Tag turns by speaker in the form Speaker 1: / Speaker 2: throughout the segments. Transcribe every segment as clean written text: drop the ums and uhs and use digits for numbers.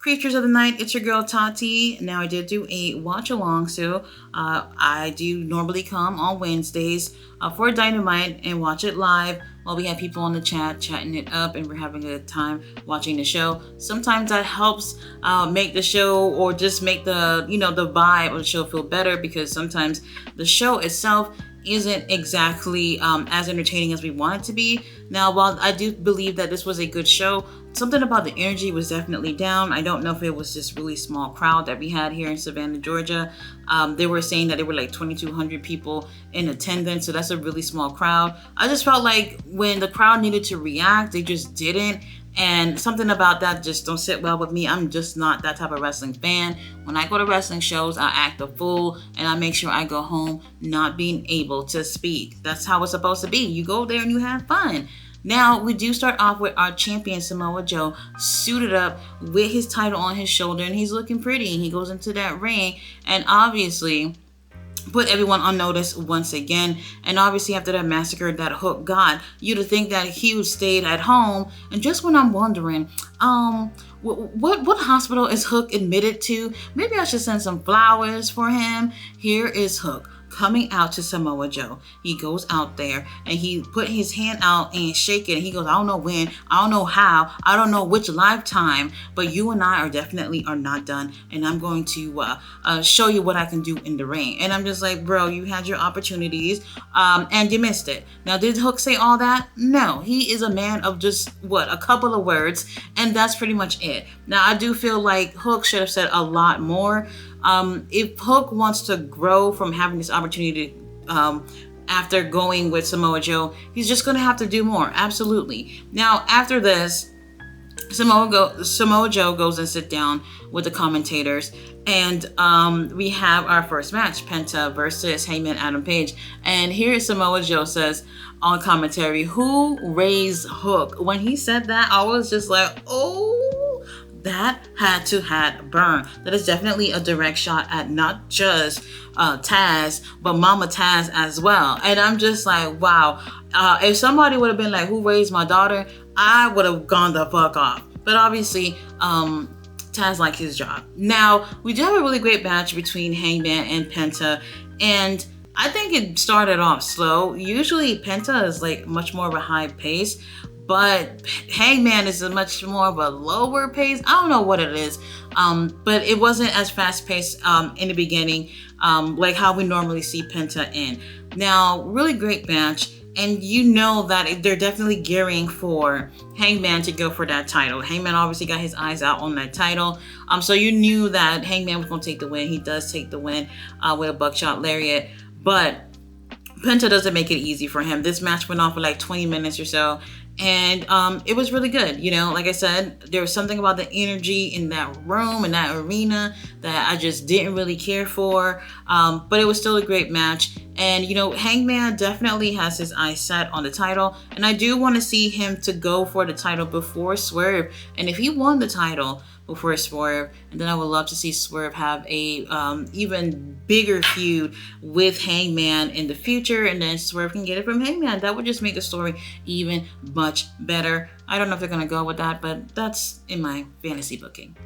Speaker 1: Creatures of the Night, it's your girl Tati. Now I did do a watch along, so I do normally come on Wednesdays for Dynamite and watch it live while we have people on the chat chatting it up and we're having a good time watching the show. Sometimes that helps make the show or just make the the vibe of the show feel better, because sometimes the show itself isn't exactly as entertaining as we want it to be. Now, while I do believe that this was a good show, something about the energy was definitely down. I don't know if it was just really small crowd that we had here in Savannah, Georgia. They were saying that there were like 2,200 people in attendance, so that's a really small crowd. I just felt like when the crowd needed to react, they just didn't. And something about that just don't sit well with me. I'm just not that type of wrestling fan. When I go to wrestling shows, I act a fool and I make sure I go home not being able to speak. That's how it's supposed to be. You go there and you have fun. Now, we do start off with our champion, Samoa Joe, suited up with his title on his shoulder, and he's looking pretty. He goes into that ring and obviously put everyone on notice once again. And obviously after that massacre that Hook got, you'd think that he would stayed at home. And just when I'm wondering, what hospital is Hook admitted to? Maybe I should send some flowers for him. Here is Hook coming out to Samoa Joe. He goes out there and he put his hand out and shake it. And he goes, I don't know when, I don't know how, I don't know which lifetime, but you and I are not done. And I'm going to show you what I can do in the ring. And I'm just like, bro, you had your opportunities and you missed it. Now, did Hook say all that? No, he is a man of just a couple of words, and that's pretty much it. Now, I do feel like Hook should have said a lot more. If Hook wants to grow from having this opportunity after going with Samoa Joe, he's just going to have to do more. Absolutely. Now, after this, Samoa Joe goes and sit down with the commentators, and we have our first match, Penta versus Hangman Adam Page. And here Samoa Joe says on commentary, who raised Hook? When he said that, I was just like, oh, that had to burn. That is definitely a direct shot at not just Taz, but Mama Taz as well. And I'm just like, wow. If somebody would have been like, who raised my daughter? I would have gone the fuck off. But obviously, Taz liked his job. Now, we do have a really great match between Hangman and Penta. And I think it started off slow. Usually Penta is like much more of a high pace, but Hangman is a much more of a lower pace. I don't know what it is, but it wasn't as fast paced in the beginning, like how we normally see Penta in. Now, really great match, and you know that they're definitely gearing for Hangman to go for that title. Hangman obviously got his eyes out on that title, so you knew that Hangman was going to take the win. He does take the win with a buckshot lariat, but Penta doesn't make it easy for him. This match went on for like 20 minutes or so. And it was really good. Like I said, there was something about the energy in that room, in that arena, that I just didn't really care for. But it was still a great match. And, Hangman definitely has his eyes set on the title. And I do want to see him to go for the title before Swerve. And if he won the title before Swerve, and then I would love to see Swerve have a even bigger feud with Hangman in the future, and then Swerve can get it from Hangman. That would just make the story even much better. I don't know if they're gonna go with that, but that's in my fantasy booking.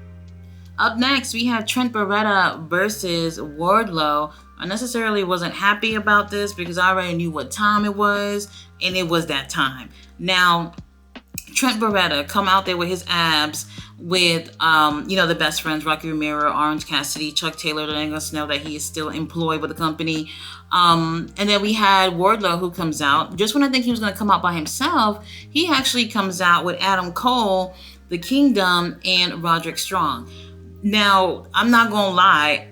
Speaker 1: Up next, we have Trent Beretta versus Wardlow. I necessarily wasn't happy about this because I already knew what time it was, and it was that time. Now, Trent Beretta come out there with his abs with, the best friends, Rocky Romero, Orange Cassidy, Chuck Taylor, letting us know that he is still employed with the company. And then we had Wardlow, who comes out. Just when I think he was going to come out by himself, he actually comes out with Adam Cole, The Kingdom, and Roderick Strong. Now, I'm not going to lie.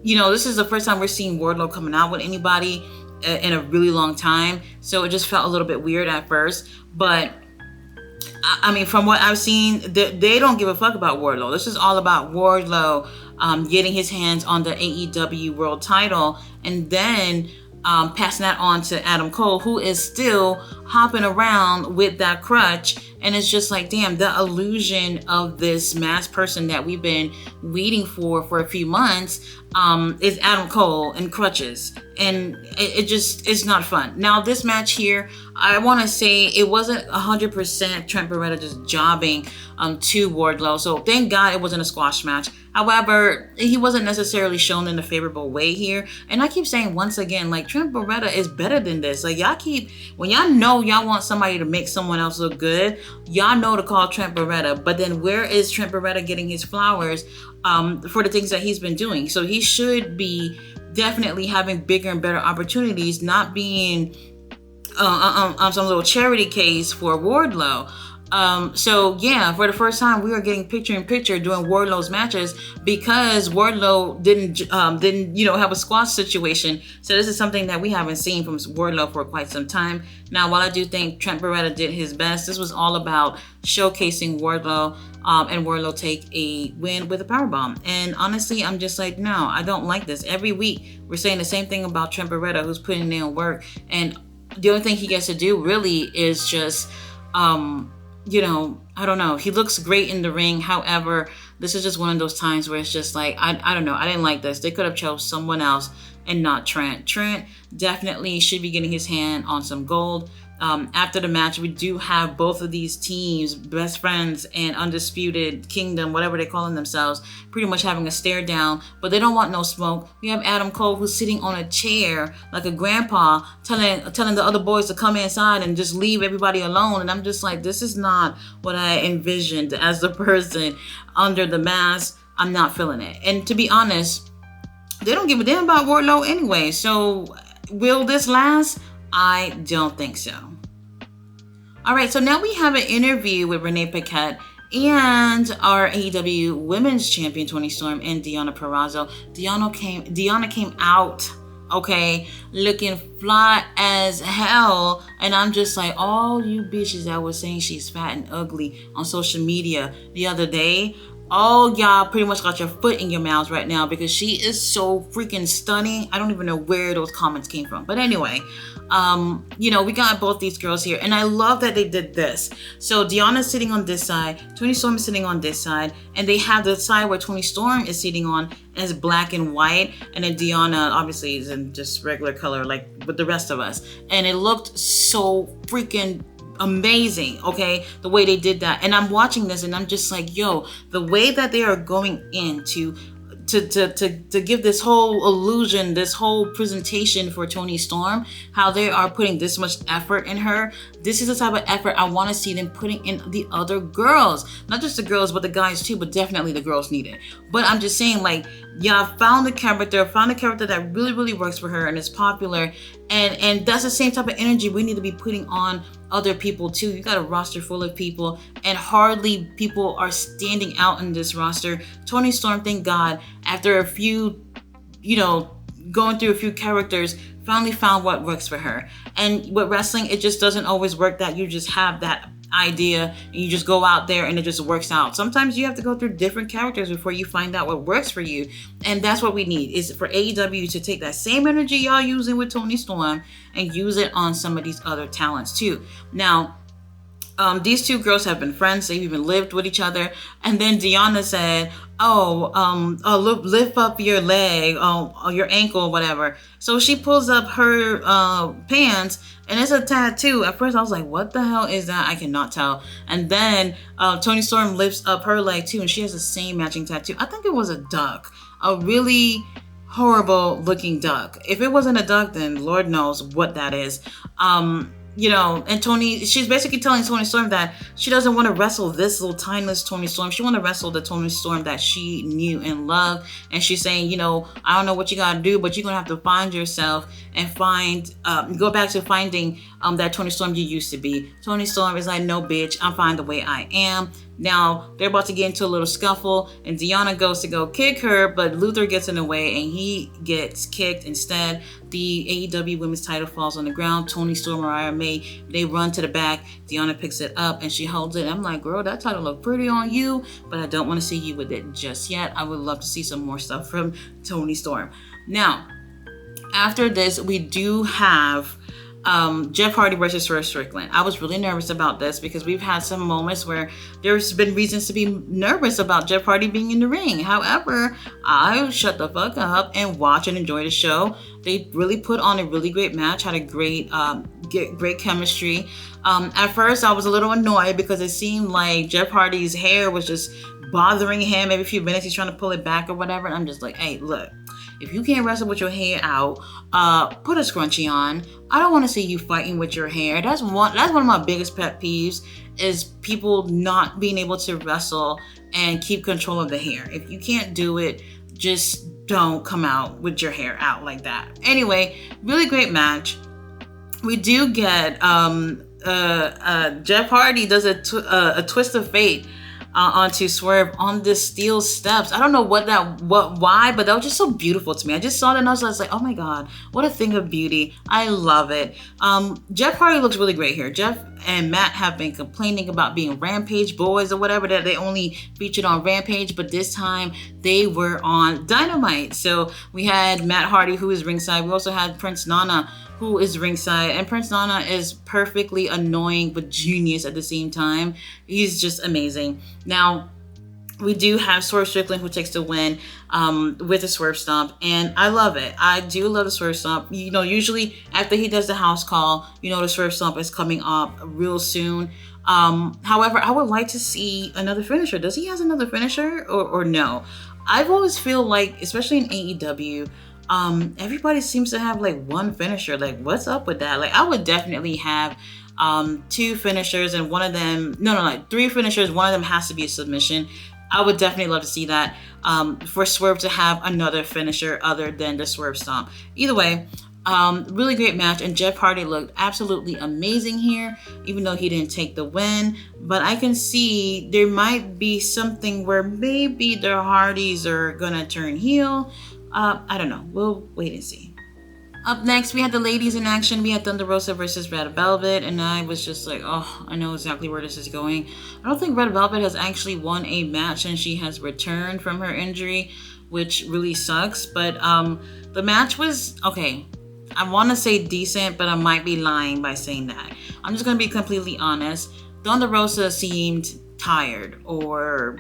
Speaker 1: This is the first time we're seeing Wardlow coming out with anybody in a really long time. So it just felt a little bit weird at first. But I mean, from what I've seen, they don't give a fuck about Wardlow. This is all about Wardlow getting his hands on the AEW World title and then passing that on to Adam Cole, who is still hopping around with that crutch And it's just like, damn, the illusion of this masked person that we've been waiting for a few months is Adam Cole in crutches. And it's not fun. Now, this match here, I want to say it wasn't 100% Trent Beretta just jobbing to Wardlow. So thank God it wasn't a squash match. However, he wasn't necessarily shown in a favorable way here. And I keep saying once again, like, Trent Beretta is better than this. Like, when y'all know y'all want somebody to make someone else look good, y'all know to call Trent Beretta. But then where is Trent Beretta getting his flowers for the things that he's been doing? So he should be definitely having bigger and better opportunities, not being some little charity case for Wardlow. So yeah, for the first time, we are getting picture in picture during Wardlow's matches because Wardlow didn't have a squash situation. So this is something that we haven't seen from Wardlow for quite some time. Now, while I do think Trent Beretta did his best, this was all about showcasing Wardlow, and Wardlow take a win with a powerbomb. And honestly, I'm just like, no, I don't like this. Every week, we're saying the same thing about Trent Beretta, who's putting in work, and the only thing he gets to do really is just I don't know. He looks great in the ring. However, this is just one of those times where it's just like, I don't know. I didn't like this. They could have chose someone else and not Trent. Trent definitely should be getting his hand on some gold. After the match, we do have both of these teams, Best Friends and Undisputed Kingdom, whatever they're calling themselves, pretty much having a stare down, but they don't want no smoke. We have Adam Cole, who's sitting on a chair like a grandpa, telling the other boys to come inside and just leave everybody alone. And I'm just like, this is not what I envisioned as the person under the mask. I'm not feeling it. And to be honest, they don't give a damn about Wardlow anyway. So will this last? I don't think so. All right, so now we have an interview with Renee Paquette and our AEW Women's Champion Toni Storm and Deonna Purrazzo. Deonna came out, okay, looking fly as hell, and I'm just like, all you bitches that were saying she's fat and ugly on social media the other day, all y'all pretty much got your foot in your mouths right now because she is so freaking stunning. I don't even know where those comments came from. But anyway, we got both these girls here, and I love that they did this. So Deonna's sitting on this side, Toni Storm is sitting on this side, and they have the side where Toni Storm is sitting on as black and white, and then Deonna obviously is in just regular color like with the rest of us. And it looked so freaking amazing, okay, the way they did that. And I'm watching this and I'm just like, yo, the way that they are going in to give this whole illusion, this whole presentation for Toni Storm, how they are putting this much effort in her. This is the type of effort I want to see them putting in the other girls. Not just the girls, but the guys too, but definitely the girls need it. But I'm just saying, like, y'all found a character that really, really works for her and is popular. And that's the same type of energy we need to be putting on other people too. You got a roster full of people, and hardly people are standing out in this roster. Toni Storm, thank God, after a few, going through a few characters, finally found what works for her. And with wrestling, it just doesn't always work that you just have that idea and you just go out there and it just works out. Sometimes you have to go through different characters before you find out what works for you. And that's what we need, is for AEW to take that same energy y'all using with Toni Storm and use it on some of these other talents too. Now, these two girls have been friends. They've even lived with each other. And then Deonna said, lift up your leg, your ankle, whatever. So she pulls up her pants, and it's a tattoo. At first I was like, what the hell is that? I cannot tell. And then Toni Storm lifts up her leg too, and she has the same matching tattoo. I think it was a duck, a really horrible looking duck. If it wasn't a duck, then Lord knows what that is. And she's basically telling Toni Storm that she doesn't want to wrestle this little timeless Toni Storm. She want to wrestle the Toni Storm that she knew and loved. And she's saying, I don't know what you got to do, but you're going to have to find yourself and go back to finding that Toni Storm you used to be. Toni Storm is like, no, bitch, I'm fine the way I am. Now, they're about to get into a little scuffle, and Deonna goes to go kick her, but Luther gets in the way, and he gets kicked instead. The AEW Women's title falls on the ground. Toni Storm, Mariah May, they run to the back. Deonna picks it up, and she holds it. I'm like, girl, that title looked pretty on you, but I don't want to see you with it just yet. I would love to see some more stuff from Toni Storm. Now, after this, we do have Jeff Hardy versus Swerve Strickland. I was really nervous about this because we've had some moments where there's been reasons to be nervous about Jeff Hardy being in the ring. However, I shut the fuck up and watch and enjoy the show. They really put on a really great match, had a great chemistry. At first, I was a little annoyed because it seemed like Jeff Hardy's hair was just bothering him. Every few minutes, he's trying to pull it back or whatever. And I'm just like, hey, look. If you can't wrestle with your hair out, put a scrunchie on. I don't want to see you fighting with your hair. That's one of my biggest pet peeves is people not being able to wrestle and keep control of the hair. If you can't do it, just don't come out with your hair out like that. Anyway, really great match. We do get Jeff Hardy does a twist of fate onto Swerve on the steel steps. I don't know why, but that was just so beautiful to me. I just saw that and I was like, oh my God, what a thing of beauty. I love it. Jeff Hardy looks really great here. Jeff and Matt have been complaining about being Rampage boys or whatever, that they only featured on Rampage, but this time they were on Dynamite. So we had Matt Hardy, who is ringside. We also had Prince Nana, who is ringside, and Prince Nana is perfectly annoying but genius at the same time. He's just amazing. Now, we do have Swerve Strickland, who takes the win with a Swerve Stomp, and I love it. I do love the Swerve Stomp. You know, usually after he does the house call, you know the Swerve Stomp is coming up real soon. However, I would like to see another finisher. Does he have another finisher or no? I've always feel like, especially in AEW, everybody seems to have like one finisher. Like, what's up with that? Like, I would definitely have two finishers, and one of them, like three finishers. One of them has to be a submission. I would definitely love to see that, for Swerve to have another finisher other than the Swerve Stomp. Either way, really great match, and Jeff Hardy looked absolutely amazing here, even though he didn't take the win. But I can see there might be something where maybe the Hardys are gonna turn heel. I don't know. We'll wait and see. Up next, we had the ladies in action. We had Thunder Rosa versus Red Velvet, and I was just like, oh, I know exactly where this is going. I don't think Red Velvet has actually won a match since she has returned from her injury, which really sucks. But the match was okay. I want to say decent, but I might be lying by saying that. I'm just going to be completely honest. Thunder Rosa seemed tired, or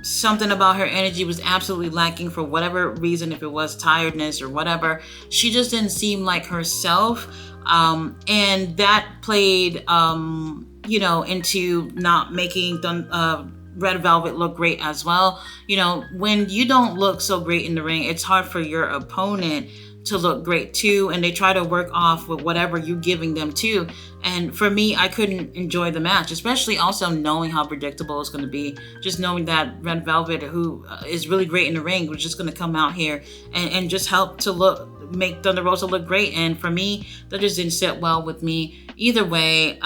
Speaker 1: something about her energy was absolutely lacking for whatever reason, if it was tiredness or whatever. She just didn't seem like herself. And that played, into not making Red Velvet look great as well. You know, when you don't look so great in the ring, it's hard for your opponent to look great too, and they try to work off with whatever you're giving them too. And for me, I couldn't enjoy the match, especially also knowing how predictable it's going to be. Just knowing that Red Velvet, who is really great in the ring, was just going to come out here and just help to make Thunder Rosa look great. And for me, that just didn't sit well with me. Either way,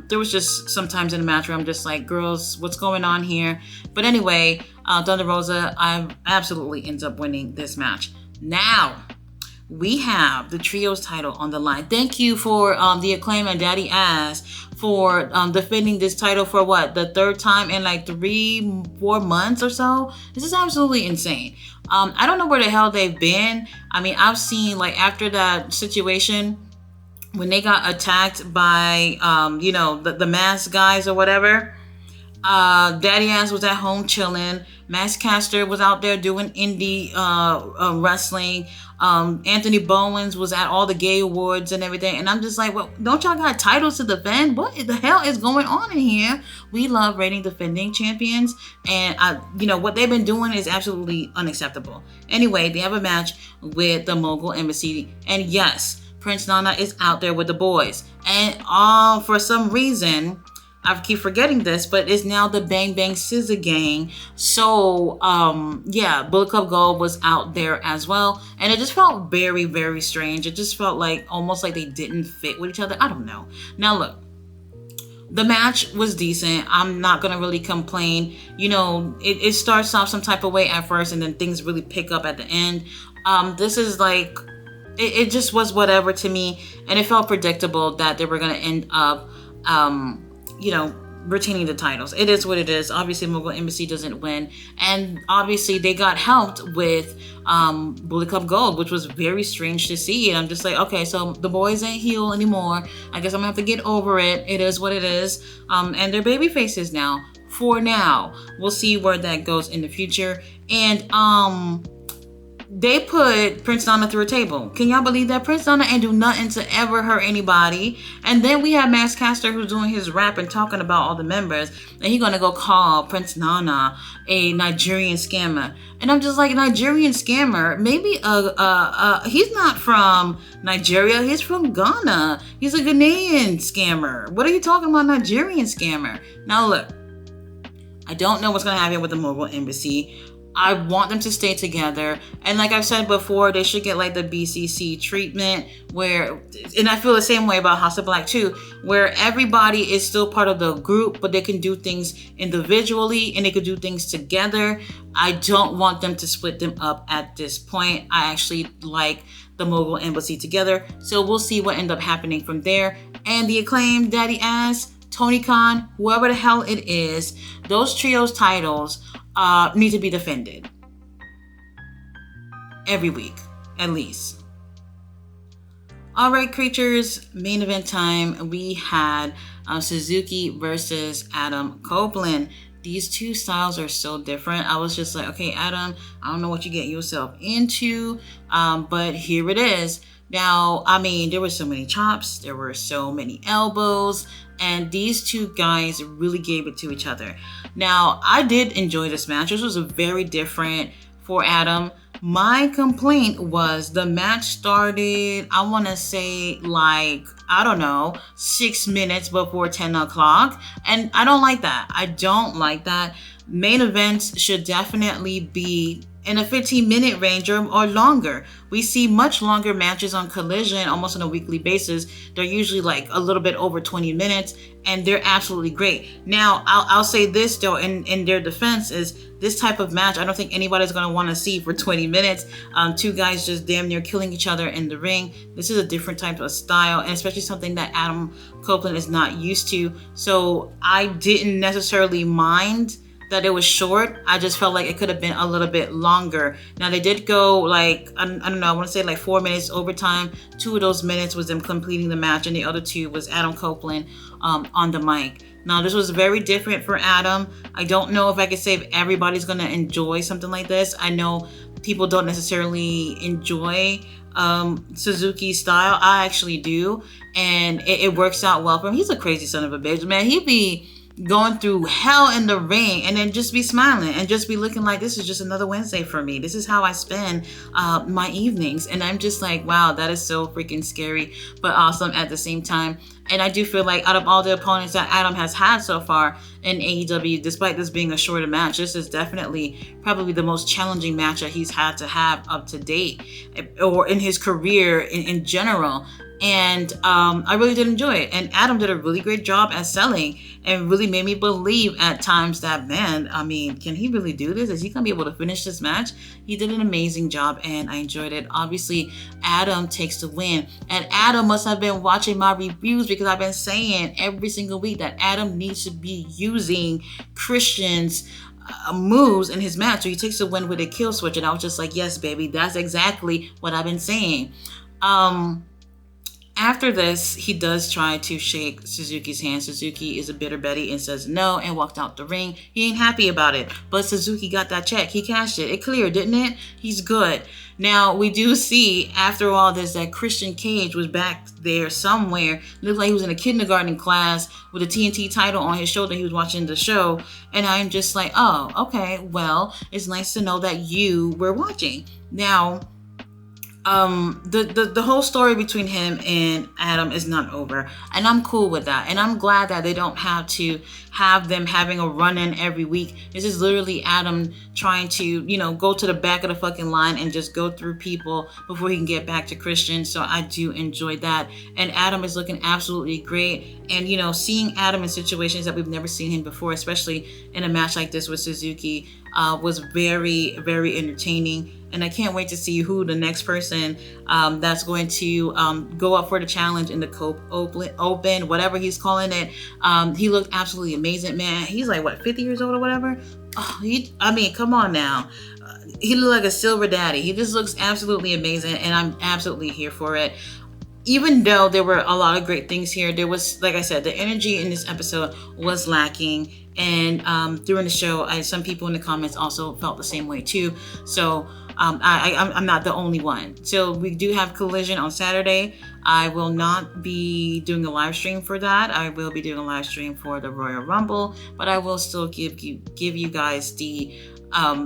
Speaker 1: there was just sometimes in the match where I'm just like, girls, what's going on here? But anyway, Thunder Rosa, I absolutely ends up winning this match. Now, we have the trios title on the line. Thank you for the Acclaim and Daddy Ass for defending this title for the third time in like 3-4 months or so. This is absolutely insane. I don't know where the hell they've been. I mean, I've seen like after that situation when they got attacked by the masked guys or whatever. Daddy Ass was at home chilling. Max Caster was out there doing indie wrestling. Anthony Bowens was at all the gay awards and everything. And I'm just like, well, don't y'all got titles to defend? What the hell is going on in here? We love rating defending champions. And, what they've been doing is absolutely unacceptable. Anyway, they have a match with the Mogul Embassy. And yes, Prince Nana is out there with the boys. And for some reason, I keep forgetting this, but it's now the Bang Bang Scissor Gang. So, Bullet Club Gold was out there as well. And it just felt very, very strange. It just felt like almost like they didn't fit with each other. I don't know. Now, look, the match was decent. I'm not going to really complain. It starts off some type of way at first, and then things really pick up at the end. This is like, it just was whatever to me. And it felt predictable that they were going to end up retaining the titles. It is what it is. Obviously, Mogul Embassy doesn't win, and obviously they got helped with Bullet Club Gold, which was very strange to see. And I'm just like, okay, so the boys ain't heel anymore. I guess I'm gonna have to get over it. It is what it is. And they're baby faces now. For now, we'll see where that goes in the future. And they put Prince Donna through a table. Can y'all believe that? Prince Donna ain't do nothing to ever hurt anybody. And then we have Max Caster who's doing his rap and talking about all the members. And he's gonna go call Prince Nana a Nigerian scammer. And I'm just like, Nigerian scammer? Maybe he's not from Nigeria. He's from Ghana. He's a Ghanaian scammer. What are you talking about, Nigerian scammer? Now look, I don't know what's gonna happen with the Mogul Embassy. I want them to stay together. And like I've said before, they should get like the BCC treatment where, and I feel the same way about House of Black too, where everybody is still part of the group, but they can do things individually and they could do things together. I don't want them to split them up at this point. I actually like the Mogul Embassy together. So we'll see what ends up happening from there. And the Acclaimed, Daddy Ass, Tony Khan, whoever the hell it is, those trios titles need to be defended every week, at least. All right, creatures, main event time. We had Suzuki versus Adam Copeland. These two styles are so different. I was just like, okay, Adam, I don't know what you get yourself into, but here it is. Now, I mean, there were so many chops, there were so many elbows, and these two guys really gave it to each other. Now, I did enjoy this match. This was a very different for Adam. My complaint was the match started, I want to say like, I don't know, 6 minutes before 10 o'clock. And I don't like that. I don't like that. Main events should definitely be in a 15-minute range or longer. We see much longer matches on Collision almost on a weekly basis. They're usually like a little bit over 20 minutes, and they're absolutely great. Now, I'll say this though, in their defense, is this type of match I don't think anybody's going to want to see for 20 minutes. Two guys just damn near killing each other in the ring. This is a different type of style, and especially something that Adam Copeland is not used to. So I didn't necessarily mind that it was short. I just felt like it could have been a little bit longer. Now they did go like, I don't know, I want to say like 4 minutes overtime. 2 of those minutes was them completing the match, and the other 2 was Adam Copeland on the mic. Now this was very different for Adam. I don't know if I could say if everybody's gonna enjoy something like this. I know people don't necessarily enjoy Suzuki's style. I actually do, and it works out well for him. He's a crazy son of a bitch, man. He'd be going through hell in the ring and then just be smiling and just be looking like this is just another Wednesday for me. This is how I spend my evenings. And I'm just like, wow, that is so freaking scary, but awesome at the same time. And I do feel like out of all the opponents that Adam has had so far in AEW, despite this being a shorter match, this is definitely probably the most challenging match that he's had to have up to date or in his career in general. And I really did enjoy it. And Adam did a really great job at selling and really made me believe at times that, man, I mean, can he really do this? Is he going to be able to finish this match? He did an amazing job and I enjoyed it. Obviously, Adam takes the win. And Adam must have been watching my reviews because I've been saying every single week that Adam needs to be using Christian's moves in his match. So he takes the win with a kill switch. And I was just like, yes, baby, that's exactly what I've been saying. After this, he does try to shake Suzuki's hand. Suzuki is a bitter Betty and says no and walked out the ring. He ain't happy about it, but Suzuki got that check. He cashed it. It cleared, didn't it? He's good. Now, we do see after all this that Christian Cage was back there somewhere. Looked like he was in a kindergarten class with a TNT title on his shoulder. He was watching the show. And I'm just like, oh, okay, well, it's nice to know that you were watching. Now, the whole story between him and Adam is not over, and I'm cool with that, and I'm glad that they don't have to have them having a run-in every week. This is literally Adam trying to, you know, go to the back of the fucking line and just go through people before he can get back to Christian. So I do enjoy that, and Adam is looking absolutely great. And you know, seeing Adam in situations that we've never seen him before, especially in a match like this with Suzuki, was very, very entertaining. and I can't wait to see who the next person that's going to go up for the challenge in the Cope Open, whatever he's calling it. He looked absolutely amazing, man. He's like, what, 50 years old or whatever? Oh, come on now. He looked like a silver daddy. He just looks absolutely amazing, and I'm absolutely here for it. Even though there were a lot of great things here, there was, like I said, the energy in this episode was lacking. And during the show, some people in the comments also felt the same way too. So I'm not the only one. So we do have Collision on Saturday. I will not be doing a live stream for that. I will be doing a live stream for the Royal Rumble, but I will still give you guys the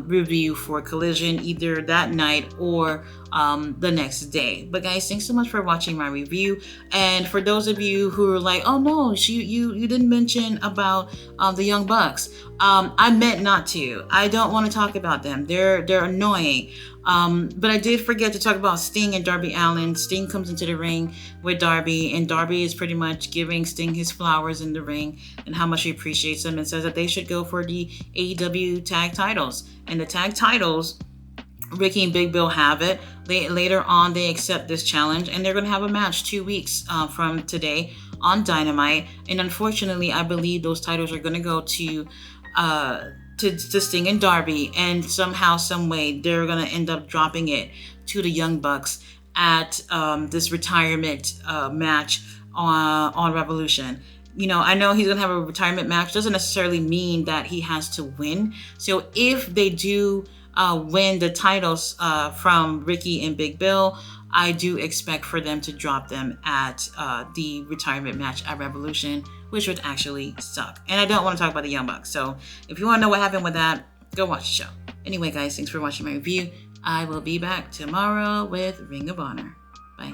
Speaker 1: review for Collision either that night or the next day. But guys, thanks so much for watching my review. And for those of you who are like, oh no, you didn't mention about the Young Bucks. I meant not to. I don't want to talk about them. They're annoying. But I did forget to talk about Sting and Darby Allin. Sting comes into the ring with Darby, and Darby is pretty much giving Sting his flowers in the ring and how much he appreciates them, and says that they should go for the AEW tag titles. And the tag titles, Ricky and Big Bill have it. Later on, they accept this challenge, and they're going to have a match 2 weeks from today on Dynamite. And unfortunately, I believe those titles are going to go to Sting and Darby, and somehow, some way, they're going to end up dropping it to the Young Bucks at this retirement match on Revolution. You know, I know he's going to have a retirement match. Doesn't necessarily mean that he has to win. So if they do win the titles from Ricky and Big Bill, I do expect for them to drop them at the retirement match at Revolution, which would actually suck. And I don't want to talk about the Young Bucks. So if you want to know what happened with that, go watch the show. Anyway, guys, thanks for watching my review. I will be back tomorrow with Ring of Honor. Bye.